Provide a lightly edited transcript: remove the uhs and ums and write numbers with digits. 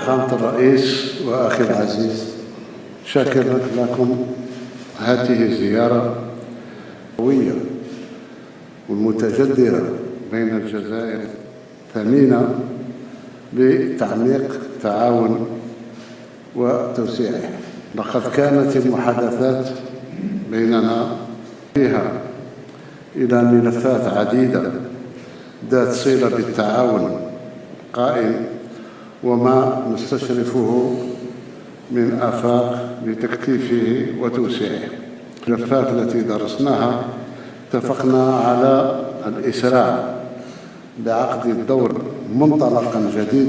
فخامة الرئيس وأخي العزيز، شاكر لكم هذه الزيارة القوية والمتجدرة بين الجزائر ثمينة لتعميق التعاون وتوسيعه. لقد كانت المحادثات بيننا فيها إلى ملفات عديدة ذات صلة بالتعاون قائم وما نستشرفه من آفاق لتكثيفه وتوسيعه. الملفات التي درسناها اتفقنا على الإسراع بعقد الدور منطلقا جديدا